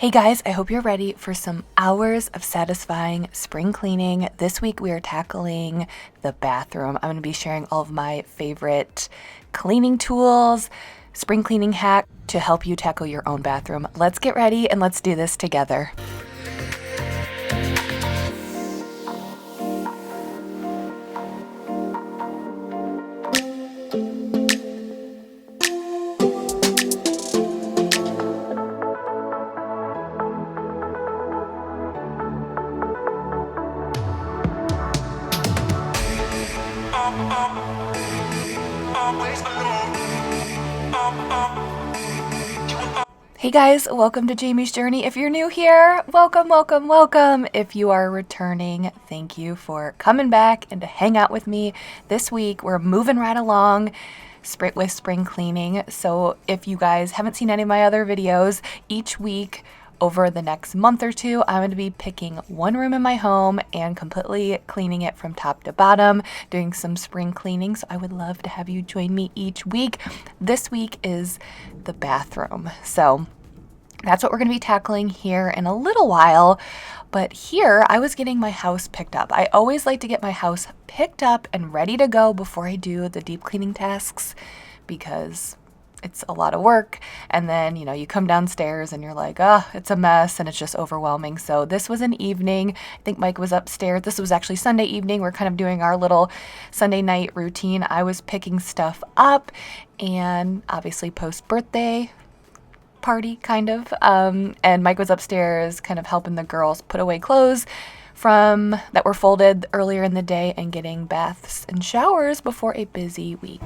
Hey guys, I hope you're ready for some hours of satisfying spring cleaning. This week we are tackling the bathroom. I'm going to be sharing all of my favorite cleaning tools, spring cleaning hack to help you tackle your own bathroom. Let's get ready and let's do this together. Hey guys, welcome to Jamie's Journey. If you're new here, welcome, welcome, welcome. If you are returning, thank you for coming back and to hang out with me. This week, we're moving right along with spring cleaning. So if you guys haven't seen any of my other videos, each week over the next month or two, I'm going to be picking one room in my home and completely cleaning it from top to bottom, doing some spring cleaning. So I would love to have you join me each week. This week is the bathroom. So that's what we're going to be tackling here in a little while. But here, I was getting my house picked up. I always like to get my house picked up and ready to go before I do the deep cleaning tasks because it's a lot of work. And then, you come downstairs and you're like, oh, it's a mess and it's just overwhelming. So this was an evening. I think Mike was upstairs. This was actually Sunday evening. We're kind of doing our little Sunday night routine. I was picking stuff up and obviously post-birthday party kind of. And Mike was upstairs kind of helping the girls put away clothes that were folded earlier in the day and getting baths and showers before a busy week.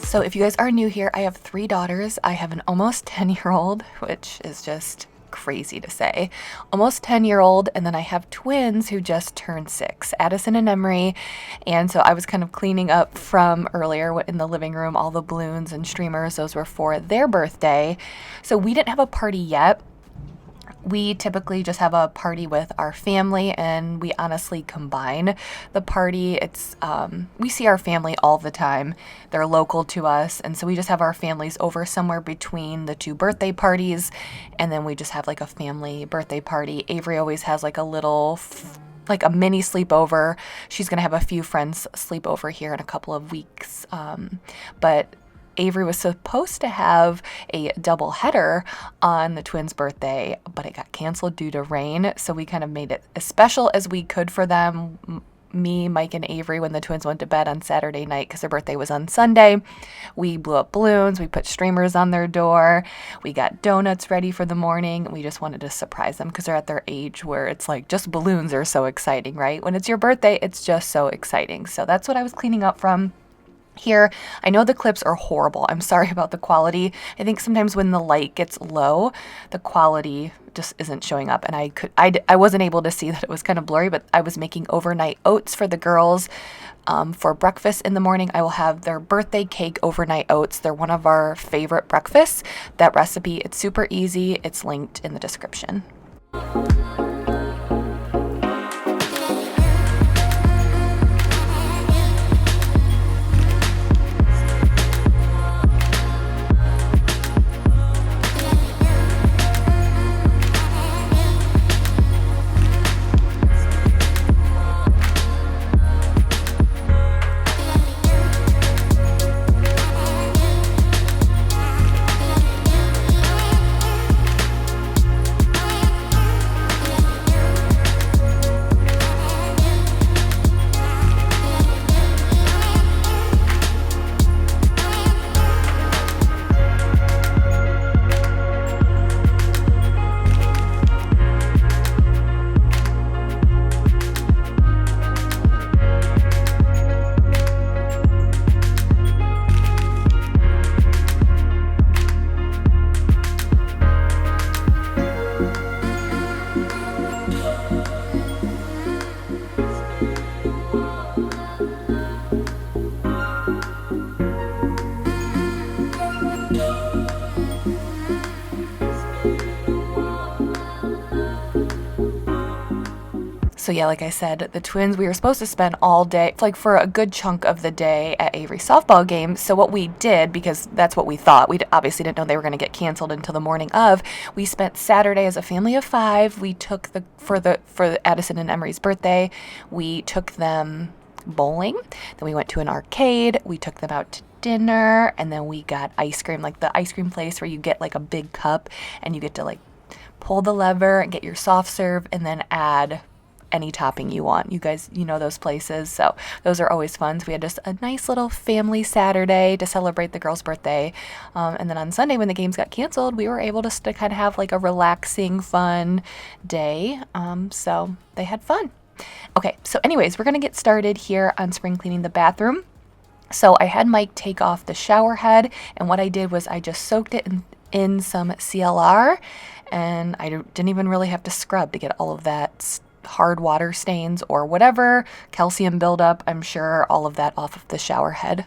So if you guys are new here, I have 3 daughters. I have an almost 10-year-old, which is just crazy to say. Almost 10-year-old, and then I have twins who just turned 6, Addison and Emery. And so I was kind of cleaning up from earlier in the living room, all the balloons and streamers. Those were for their birthday. So we didn't have a party yet. We typically just have a party with our family, and we honestly combine the party. We see our family all the time. They're local to us, and so we just have our families over somewhere between the 2 birthday parties, and then we just have like a family birthday party. Avery always has like a little like a mini sleepover. She's going to have a few friends sleep over here in a couple of weeks. But Avery was supposed to have a double header on the twins' birthday, but it got canceled due to rain. So we kind of made it as special as we could for them. Me, Mike, and Avery, when the twins went to bed on Saturday night because their birthday was on Sunday, we blew up balloons. We put streamers on their door. We got donuts ready for the morning. We just wanted to surprise them because they're at their age where it's like just balloons are so exciting, right? When it's your birthday, it's just so exciting. So that's what I was cleaning up from here. I know the clips are horrible. I'm sorry about the quality. I think sometimes when the light gets low, the quality just isn't showing up, and I wasn't able to see that it was kind of blurry, but I was making overnight oats for the girls for breakfast in the morning. I will have their birthday cake overnight oats. They're one of our favorite breakfasts. That recipe, it's super easy. It's linked in the description. So yeah, like I said, the twins, we were supposed to spend all day, like for a good chunk of the day at Avery softball game. So what we did, because that's what we thought, we obviously didn't know they were going to get canceled until the morning of, we spent Saturday as a family of 5. We took for Addison and Emery's birthday, we took them bowling. Then we went to an arcade. We took them out to dinner, and then we got ice cream, like the ice cream place where you get like a big cup and you get to like pull the lever and get your soft serve and then add any topping you want. You guys, you know those places, so those are always fun. So we had just a nice little family Saturday to celebrate the girl's birthday, and then on Sunday when the games got canceled, we were able to kind of have like a relaxing, fun day. So they had fun. Okay, so anyways, we're gonna get started here on spring cleaning the bathroom. So I had Mike take off the shower head, and what I did was I just soaked it in some CLR, and I didn't even really have to scrub to get all of that hard water stains or whatever calcium buildup, I'm sure, all of that off of the shower head.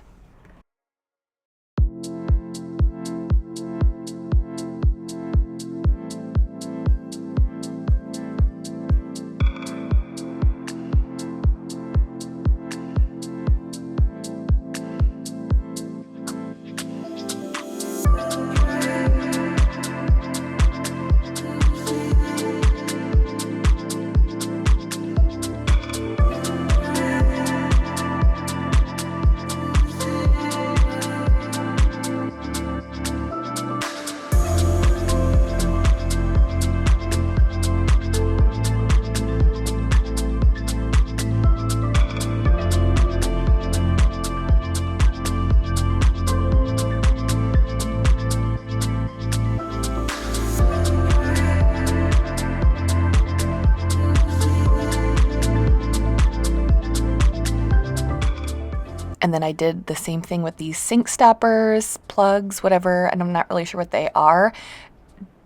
And then I did the same thing with these sink stoppers, plugs, whatever, and I'm not really sure what they are.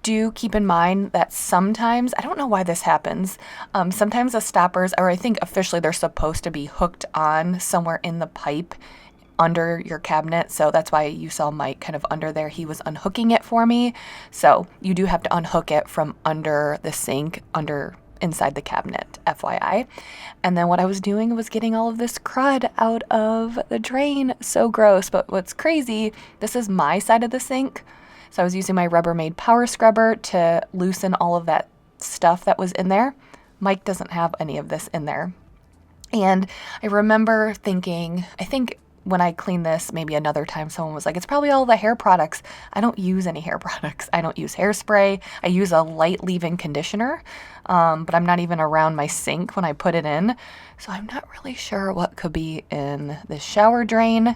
Do keep in mind that sometimes, I don't know why this happens, sometimes the stoppers, or I think officially they're supposed to be hooked on somewhere in the pipe under your cabinet. So that's why you saw Mike kind of under there. He was unhooking it for me. So you do have to unhook it from under the sink, inside the cabinet, FYI. And then what I was doing was getting all of this crud out of the drain. So gross. But what's crazy, this is my side of the sink. So I was using my Rubbermaid power scrubber to loosen all of that stuff that was in there. Mike doesn't have any of this in there. And I remember thinking, I think when I cleaned this, maybe another time, someone was like, it's probably all the hair products. I don't use any hair products. I don't use hairspray. I use a light leave-in conditioner, but I'm not even around my sink when I put it in. So I'm not really sure what could be in the shower drain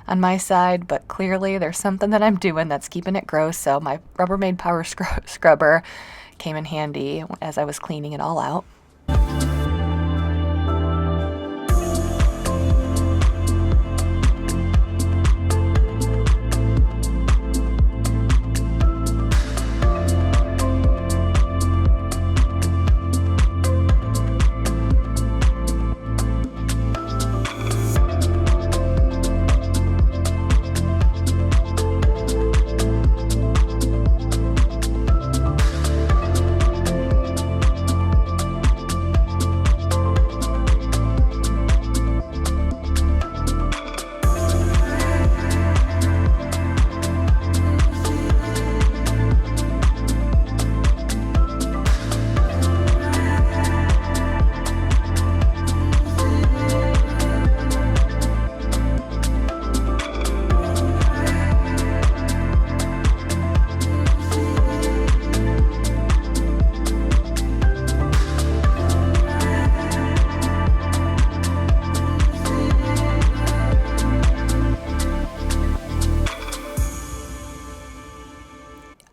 on my side, but clearly there's something that I'm doing that's keeping it gross. So my Rubbermaid power scrubber came in handy as I was cleaning it all out.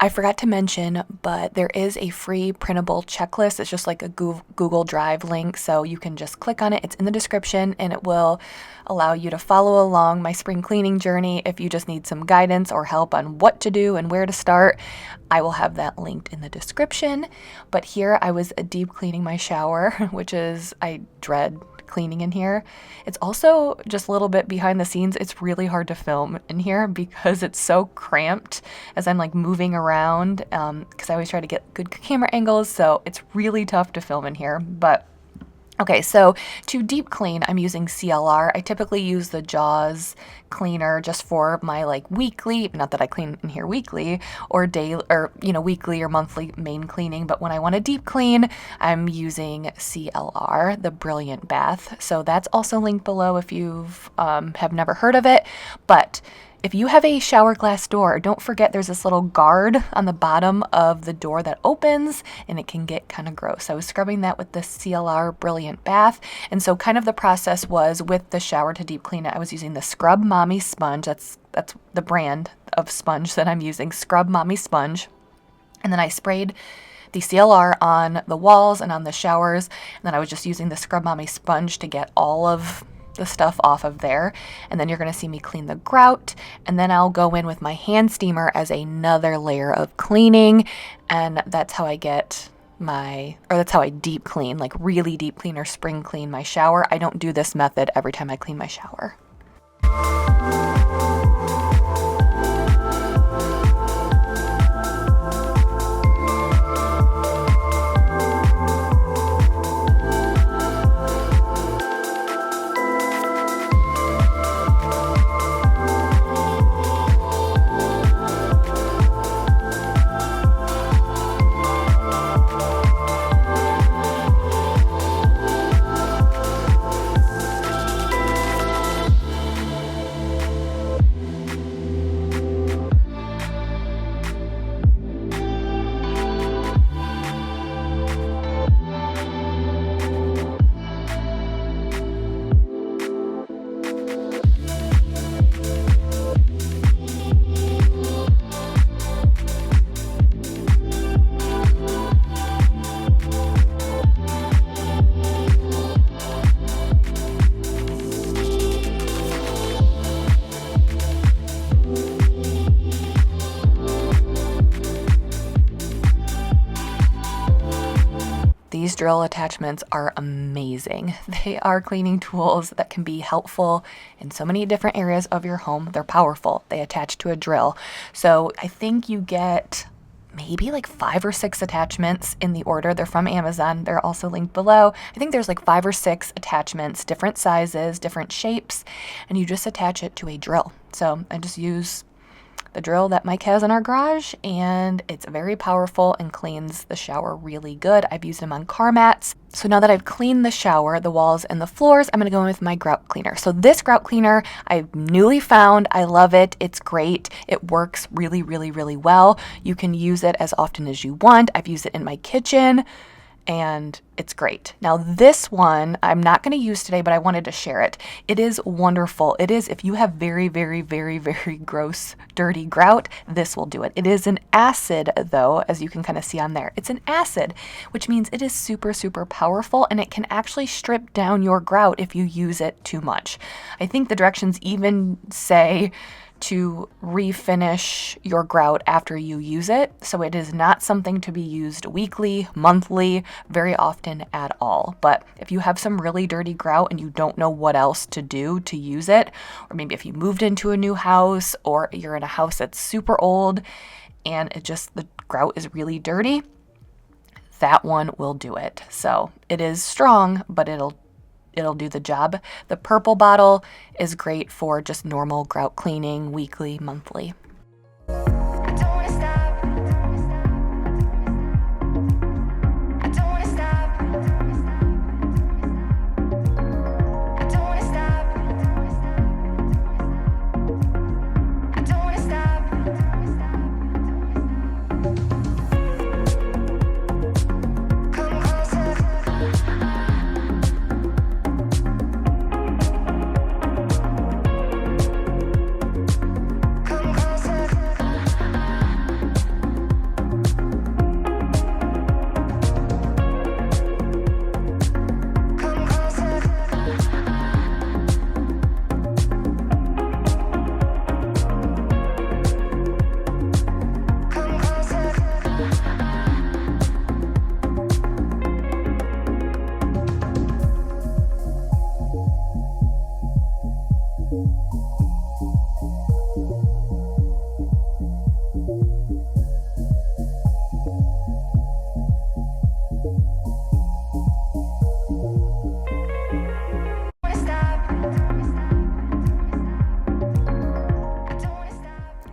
I forgot to mention, but there is a free printable checklist. It's just like a Google Drive link, so you can just click on it. It's in the description, and it will allow you to follow along my spring cleaning journey. If you just need some guidance or help on what to do and where to start, I will have that linked in the description. But here I was deep cleaning my shower, which is, I dread cleaning in here. It's also just a little bit behind the scenes. It's really hard to film in here because it's so cramped as I'm like moving around, because I always try to get good camera angles, so it's really tough to film in here. But Okay, so to deep clean, I'm using CLR. I typically use the Jaws cleaner just for my like weekly, not that I clean in here weekly or daily or weekly or monthly main cleaning, but when I want to deep clean, I'm using CLR, the Brilliant Bath. So that's also linked below if you've have never heard of it. But if you have a shower glass door, don't forget there's this little guard on the bottom of the door that opens, and it can get kind of gross. I was scrubbing that with the CLR Brilliant Bath, and so kind of the process was with the shower to deep clean it, I was using the Scrub Mommy sponge. That's the brand of sponge that I'm using, Scrub Mommy sponge. And then I sprayed the CLR on the walls and on the showers, and then I was just using the Scrub Mommy sponge to get all of the stuff off of there. And then you're going to see me clean the grout, and then I'll go in with my hand steamer as another layer of cleaning, and that's how I deep clean, like really deep clean or spring clean my shower. I don't do this method every time I clean my shower. These drill attachments are amazing. They are cleaning tools that can be helpful in so many different areas of your home. They're powerful. They attach to a drill. So I think you get maybe like 5 or 6 attachments in the order. They're from Amazon. They're also linked below. I think there's like 5 or 6 attachments, different sizes, different shapes, and you just attach it to a drill. So I just use the drill that Mike has in our garage, and it's very powerful and cleans the shower really good. I've used them on car mats. So now that I've cleaned the shower, the walls and the floors, I'm going to go in with my grout cleaner. So this grout cleaner I've newly found. I love it. It's great. It works really, really, really well. You can use it as often as you want. I've used it in my kitchen, and it's great. Now this one I'm not going to use today, but I wanted to share it. It is wonderful. It is, if you have very, very, very, very gross, dirty grout, this will do it. It is an acid though, as you can kind of see on there. It's an acid, which means it is super, super powerful, and it can actually strip down your grout if you use it too much. I think the directions even say to refinish your grout after you use it. So it is not something to be used weekly, monthly, very often at all. But if you have some really dirty grout and you don't know what else to do to use it, or maybe if you moved into a new house or you're in a house that's super old and the grout is really dirty, that one will do it. So it is strong, but it'll do the job. The purple bottle is great for just normal grout cleaning, weekly, monthly.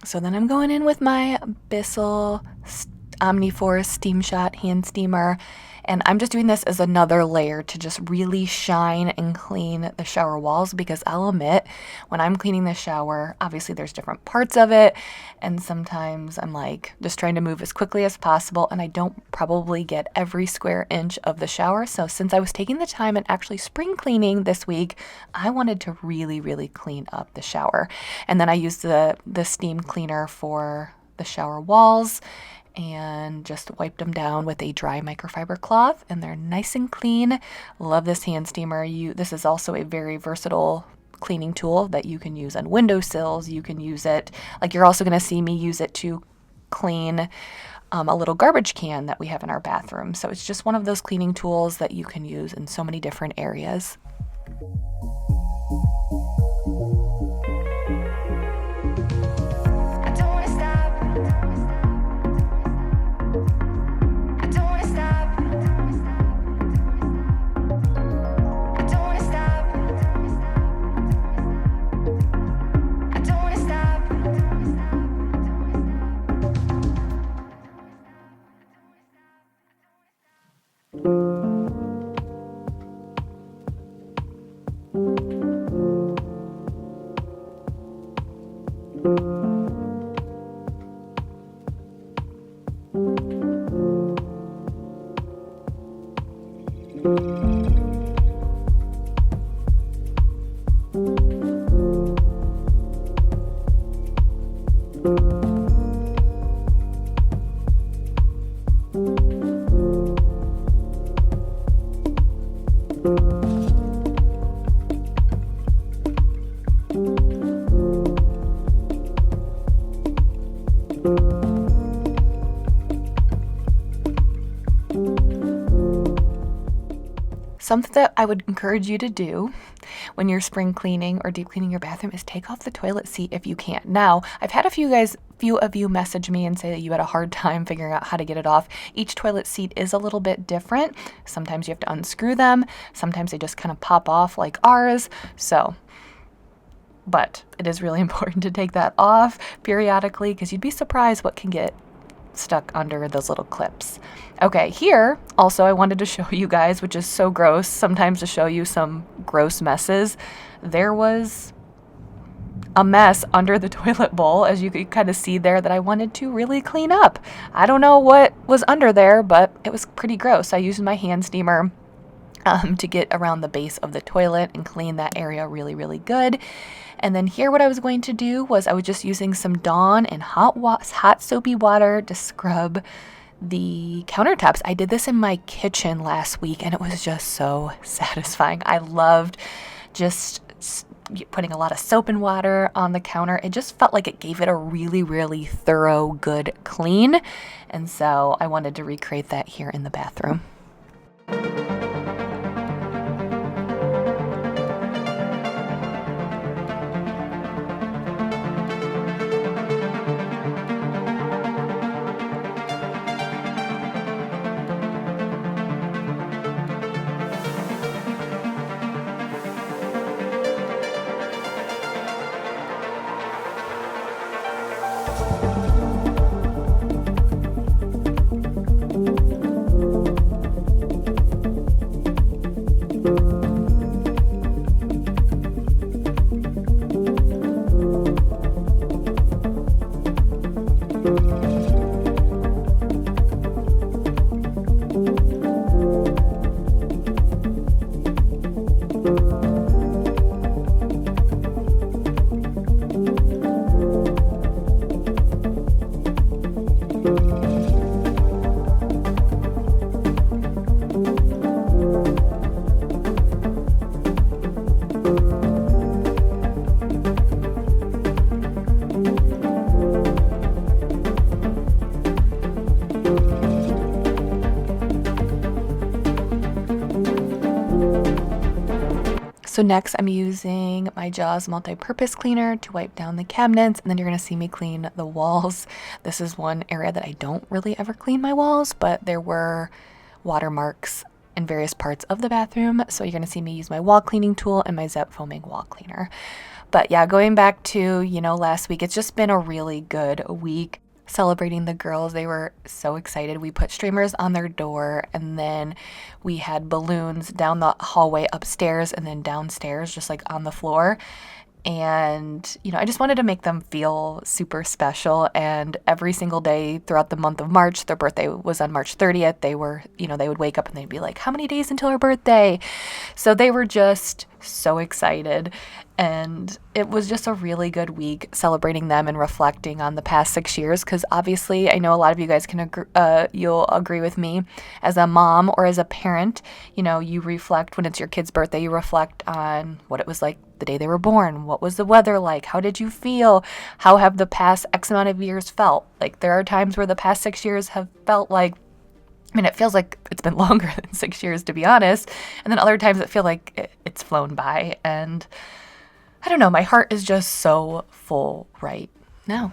So then I'm going in with my Bissell Omniforce Steam Shot hand steamer, and I'm just doing this as another layer to just really shine and clean the shower walls, because I'll admit, when I'm cleaning the shower, obviously there's different parts of it, and sometimes I'm like just trying to move as quickly as possible, and I don't probably get every square inch of the shower. So since I was taking the time and actually spring cleaning this week, I wanted to really, really clean up the shower. And then I used the steam cleaner for the shower walls and just wiped them down with a dry microfiber cloth, and they're nice and clean. Love this hand steamer. This is also a very versatile cleaning tool that you can use on windowsills. You can use it, like you're also going to see me use it to clean a little garbage can that we have in our bathroom. So it's just one of those cleaning tools that you can use in so many different areas. Something that I would encourage you to do when you're spring cleaning or deep cleaning your bathroom is take off the toilet seat if you can. Now, I've had a few of you message me and say that you had a hard time figuring out how to get it off. Each toilet seat is a little bit different. Sometimes you have to unscrew them. Sometimes they just kind of pop off like ours. But it is really important to take that off periodically, because you'd be surprised what can get stuck under those little clips. Okay, here also I wanted to show you guys, which is so gross sometimes to show you some gross messes. There was a mess under the toilet bowl, as you could kind of see there, that I wanted to really clean up. I don't know what was under there, but it was pretty gross. I used my hand steamer to get around the base of the toilet and clean that area really, really good. And then here what I was going to do was I was just using some Dawn and hot soapy water to scrub the countertops. I did this in my kitchen last week, and it was just so satisfying. I loved just putting a lot of soap and water on the counter. It just felt like it gave it a really, really thorough, good clean. And so I wanted to recreate that here in the bathroom. So next I'm using my Jaws multi-purpose cleaner to wipe down the cabinets, and then you're going to see me clean the walls. This is one area that I don't really ever clean my walls, but there were watermarks in various parts of the bathroom, so you're going to see me use my wall cleaning tool and my Zep foaming wall cleaner. But yeah, going back to, last week, it's just been a really good week celebrating the girls. They were so excited. We put streamers on their door, and then we had balloons down the hallway upstairs and then downstairs, just like on the floor. And, I just wanted to make them feel super special. And every single day throughout the month of March, their birthday was on March 30th. They were, they would wake up and they'd be like, how many days until our birthday? So they were just so excited. And it was just a really good week celebrating them and reflecting on the past 6 years. Because obviously, I know a lot of you guys you'll agree with me. As a mom or as a parent, you reflect when it's your kid's birthday. You reflect on what it was like the day they were born. What was the weather like? How did you feel? How have the past X amount of years felt? Like, there are times where the past 6 years have felt like, it feels like it's been longer than 6 years, to be honest. And then other times it feel like it's flown by. And I don't know, my heart is just so full right now.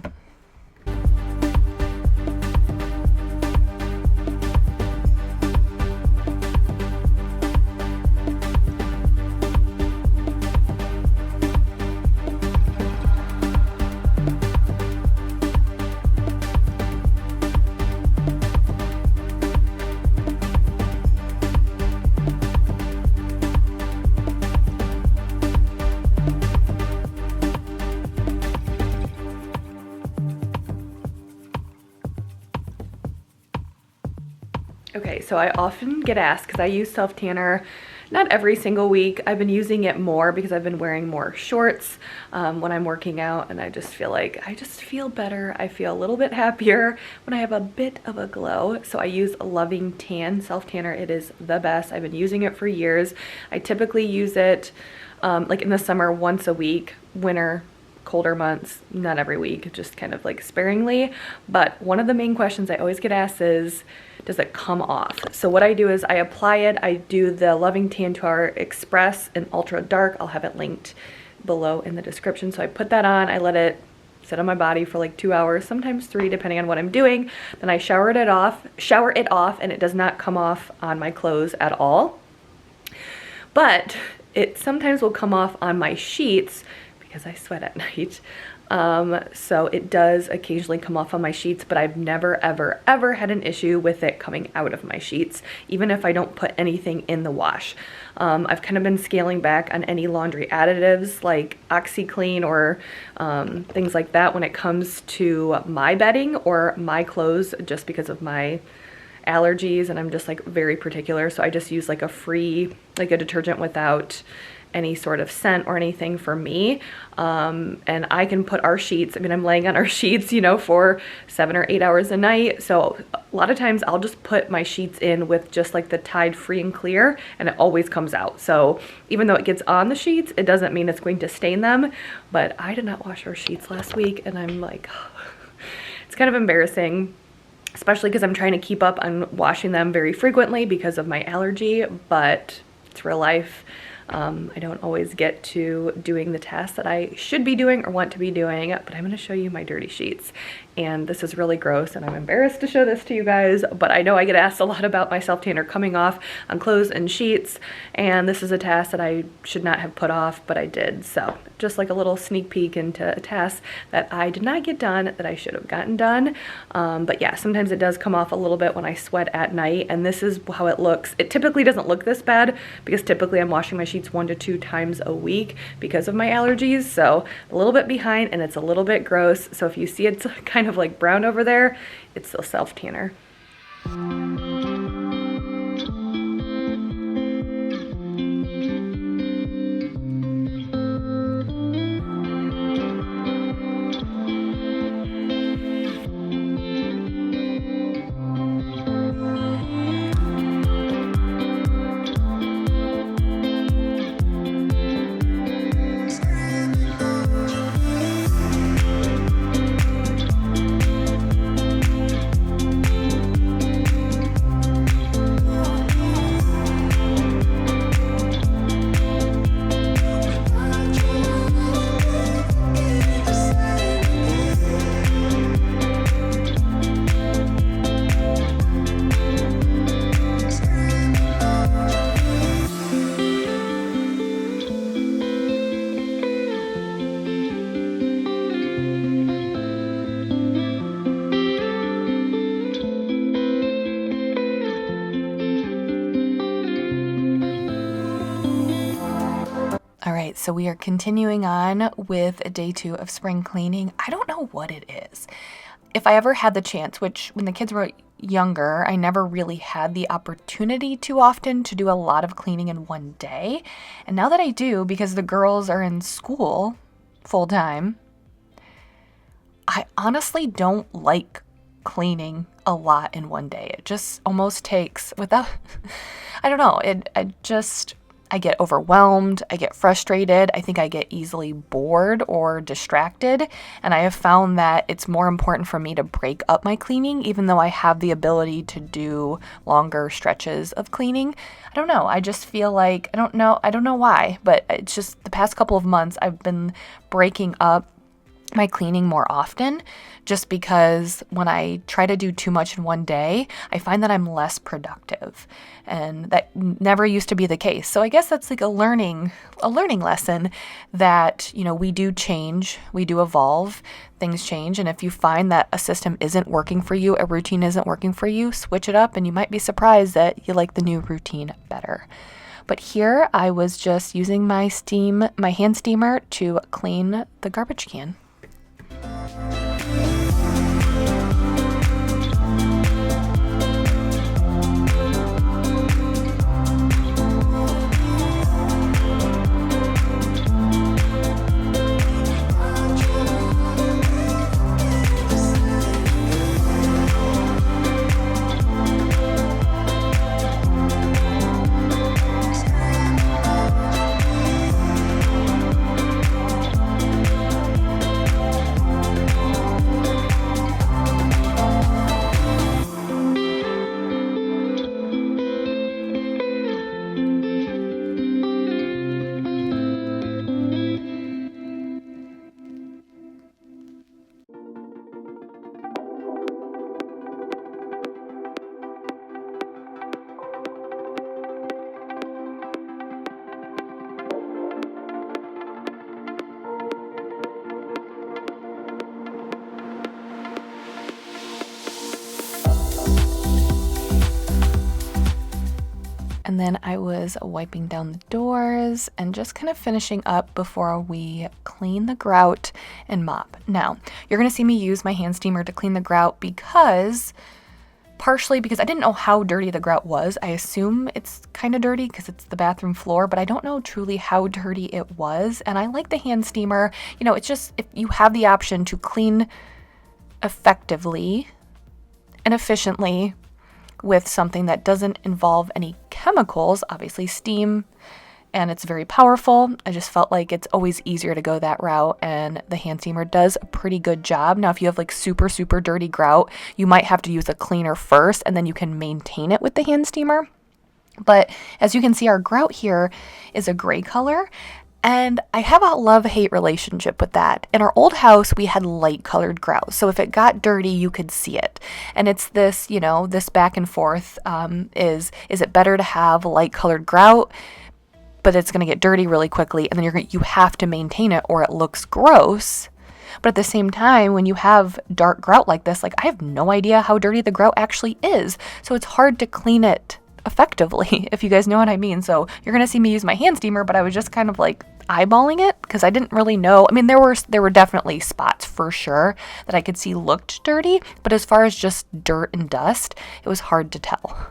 Okay, so I often get asked, because I use self-tanner not every single week. I've been using it more because I've been wearing more shorts when I'm working out, and I just feel like I just feel better. I feel a little bit happier when I have a bit of a glow. So I use a Loving Tan self-tanner. It is the best. I've been using it for years. I typically use it like in the summer once a week, winter, colder months, not every week, just kind of like sparingly. But one of the main questions I always get asked is, does it come off? So what I do is I apply it. I do the Loving Tan Tour Express in Ultra Dark. I'll have it linked below in the description. So I put that on. I let it sit on my body for like 2 hours, sometimes 3, depending on what I'm doing. Then I shower it off, and it does not come off on my clothes at all. But it sometimes will come off on my sheets because I sweat at night. So it does occasionally come off on my sheets, but I've never, ever, ever had an issue with it coming out of my sheets, even if I don't put anything in the wash. I've kind of been scaling back on any laundry additives like OxyClean or things like that when it comes to my bedding or my clothes, just because of my allergies, and I'm just like very particular. So I just use like a detergent without any sort of scent or anything for me. And I can put our sheets, I'm laying on our sheets, for 7 or 8 hours a night. So a lot of times I'll just put my sheets in with just like the Tide Free and Clear, and it always comes out. So even though it gets on the sheets, it doesn't mean it's going to stain them. But I did not wash our sheets last week, and I'm like, it's kind of embarrassing, especially because I'm trying to keep up on washing them very frequently because of my allergy, but it's real life. I don't always get to doing the tasks that I should be doing or want to be doing, but I'm going to show you my dirty sheets. And this is really gross, and I'm embarrassed to show this to you guys, but I know I get asked a lot about my self-tanner coming off on clothes and sheets, and this is a task that I should not have put off, but I did. So just like a little sneak peek into a task that I did not get done that I should have gotten done. But yeah, sometimes it does come off a little bit when I sweat at night, and this is how it looks. It typically doesn't look this bad because typically I'm washing my sheets 1 to 2 times a week because of my allergies. So a little bit behind, and it's a little bit gross. So if you see it's kind of like brown over there, it's the self-tanner. right, so we are continuing on with day 2 of spring cleaning. I don't know what it is. If I ever had the chance, which when the kids were younger, I never really had the opportunity too often to do a lot of cleaning in one day. And now that I do, because the girls are in school full time, I honestly don't like cleaning a lot in one day. It just almost takes without, I don't know, I get overwhelmed, I get frustrated, I think I get easily bored or distracted, and I have found that it's more important for me to break up my cleaning, even though I have the ability to do longer stretches of cleaning. I don't know, I just feel like, I don't know why, but it's just the past couple of months I've been breaking up my cleaning more often, just because when I try to do too much in one day, I find that I'm less productive, and that never used to be the case. So I guess that's like a learning lesson that, we do change, we do evolve, things change, and if you find that a system isn't working for you, a routine isn't working for you, switch it up and you might be surprised that you like the new routine better. But here I was just using my hand steamer to clean the garbage can. And then I was wiping down the doors and just kind of finishing up before we clean the grout and mop. Now, you're going to see me use my hand steamer to clean the grout partially because I didn't know how dirty the grout was. I assume it's kind of dirty because it's the bathroom floor, but I don't know truly how dirty it was. And I like the hand steamer. It's just, if you have the option to clean effectively and efficiently with something that doesn't involve any chemicals, obviously steam, and it's very powerful. I just felt like it's always easier to go that route, and the hand steamer does a pretty good job. Now, if you have like super, super dirty grout, you might have to use a cleaner first, and then you can maintain it with the hand steamer. But as you can see, our grout here is a gray color, and I have a love-hate relationship with that. In our old house, we had light-colored grout. So if it got dirty, you could see it. And it's this, this back and forth. Is it better to have light-colored grout, but it's going to get dirty really quickly, and then you have to maintain it or it looks gross? But at the same time, when you have dark grout like this, I have no idea how dirty the grout actually is. So it's hard to clean it effectively, if you guys know what I mean. So you're going to see me use my hand steamer, but I was just kind of eyeballing it because I didn't really know. I mean, there were definitely spots for sure that I could see looked dirty, but as far as just dirt and dust, it was hard to tell.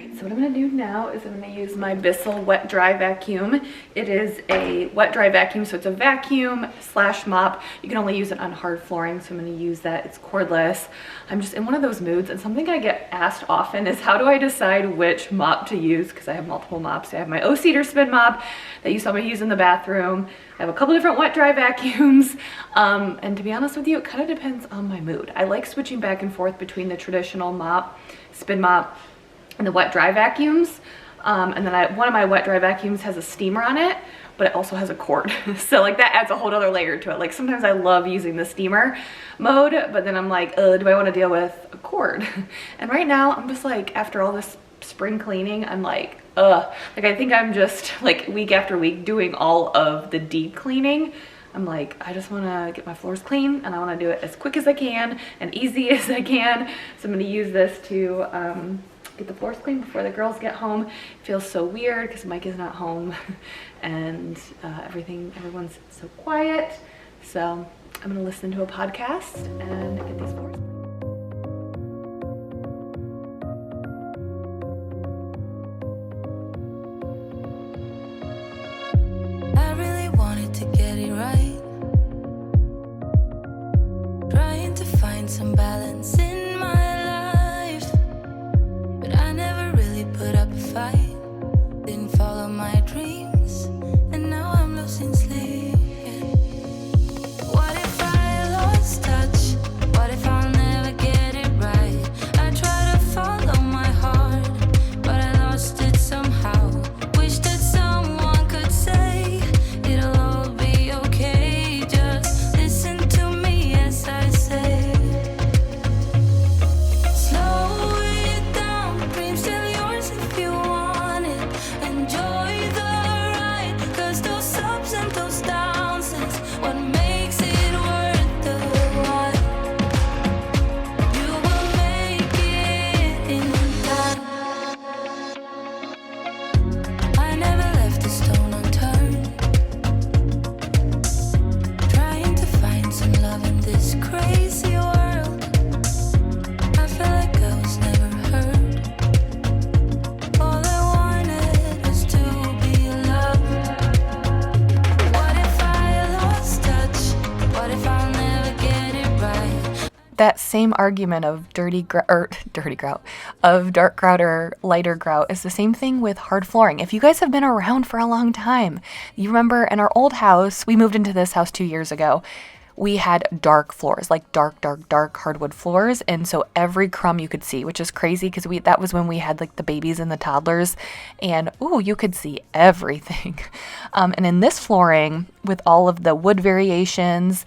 Alright, so what I'm going to do now is I'm going to use my Bissell wet dry vacuum. It is a wet dry vacuum, so it's a vacuum slash mop. You can only use it on hard flooring, so I'm going to use that. It's cordless. I'm just in one of those moods, and something I get asked often is how do I decide which mop to use, because I have multiple mops. I have my O-Cedar spin mop that you saw me use in the bathroom. I have a couple different wet dry vacuums, and to be honest with you, it kind of depends on my mood. I like switching back and forth between the traditional mop, spin mop, and the wet dry vacuums. And then one of my wet dry vacuums has a steamer on it, but it also has a cord. So like that adds a whole other layer to it. Like sometimes I love using the steamer mode, but then I'm like, do I want to deal with a cord? And right now I'm just like, after all this spring cleaning, I'm like, like I think I'm just like week after week doing all of the deep cleaning. I'm like, I just want to get my floors clean, and I want to do it as quick as I can and easy as I can. So I'm going to use this to get the floors clean before the girls get home. It feels so weird because Mike is not home and everyone's so quiet. So I'm going to listen to a podcast and get these floors clean. Some balance in my life, but I never really put up a fight. Didn't follow my dreams, and now I'm losing sleep. What if I lost touch? What if I'll never get it right? I try to follow my heart, but I lost it somehow. Wish that someone could say it'll all be okay. Just listen to me as I say. That same argument of dark grout or lighter grout is the same thing with hard flooring. If you guys have been around for a long time, you remember in our old house, we moved into this house 2 years ago, we had dark floors, like dark hardwood floors, and so every crumb you could see, which is crazy because that was when we had like the babies and the toddlers, and you could see everything. And in this flooring, with all of the wood variations,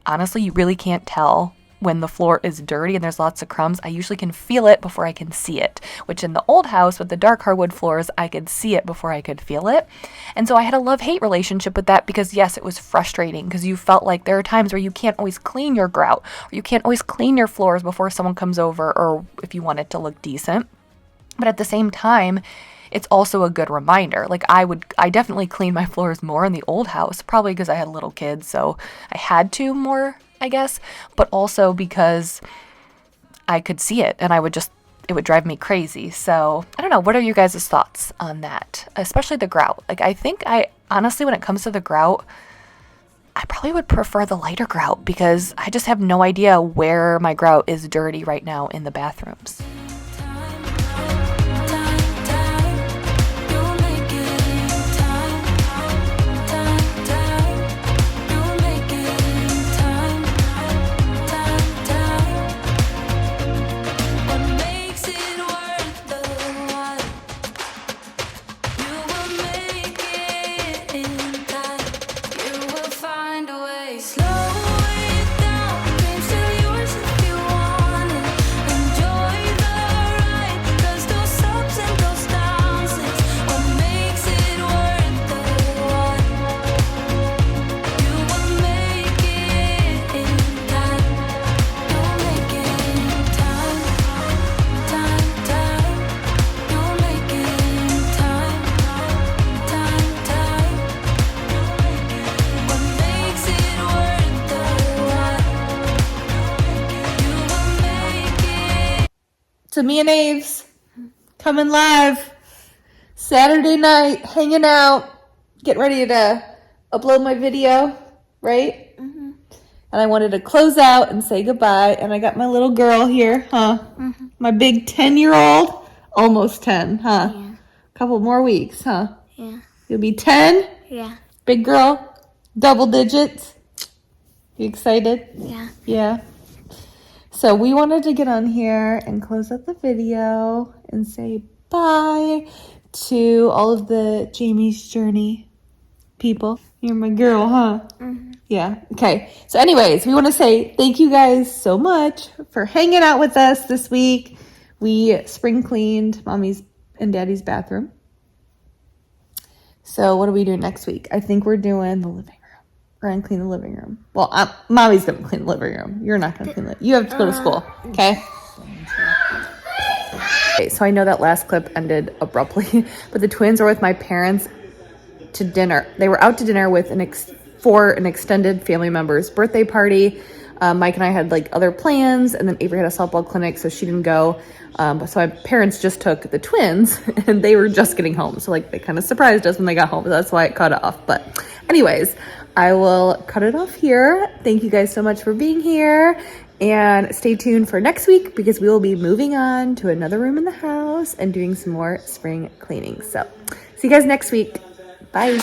honestly, you really can't tell when the floor is dirty and there's lots of crumbs. I usually can feel it before I can see it, which in the old house with the dark hardwood floors, I could see it before I could feel it. And so I had a love-hate relationship with that because yes, it was frustrating because you felt like there are times where you can't always clean your grout or you can't always clean your floors before someone comes over or if you want it to look decent. But at the same time, it's also a good reminder. Like I definitely cleaned my floors more in the old house, probably because I had little kids, so I had to more, I guess, but also because I could see it and it would drive me crazy. So I don't know. What are you guys' thoughts on that? Especially the grout. Like honestly, when it comes to the grout, I probably would prefer the lighter grout because I just have no idea where my grout is dirty right now in the bathrooms. So me and Aves, Coming live Saturday night, hanging out, getting ready to upload my video, right? Mm-hmm. And I wanted to close out and say goodbye. And I got my little girl here, huh? Mm-hmm. My big 10-year-old, almost 10, huh? Yeah. Couple more weeks, huh? Yeah. You'll be 10? Yeah. Big girl, double digits. You excited? Yeah. Yeah. So we wanted to get on here and close out the video and say bye to all of the Jamie's Journey people. You're my girl, huh? Mm-hmm. Yeah. Okay. So anyways, we want to say thank you guys so much for hanging out with us this week. We spring cleaned Mommy's and Daddy's bathroom. So what are we doing next week? I think we're doing the living room. We're going to clean the living room. Well, Mommy's going to clean the living room. You're not going to clean it. You have to go to school. Okay? Okay, so I know that last clip ended abruptly, but the twins were with my parents to dinner. They were out to dinner with for an extended family member's birthday party. Mike and I had like other plans, and then Avery had a softball clinic, so she didn't go. So my parents just took the twins, and they were just getting home. So like they kind of surprised us when they got home. So that's why it cut off. But anyways, I will cut it off here. Thank you guys so much for being here. And stay tuned for next week because we will be moving on to another room in the house and doing some more spring cleaning. So see you guys next week. Bye.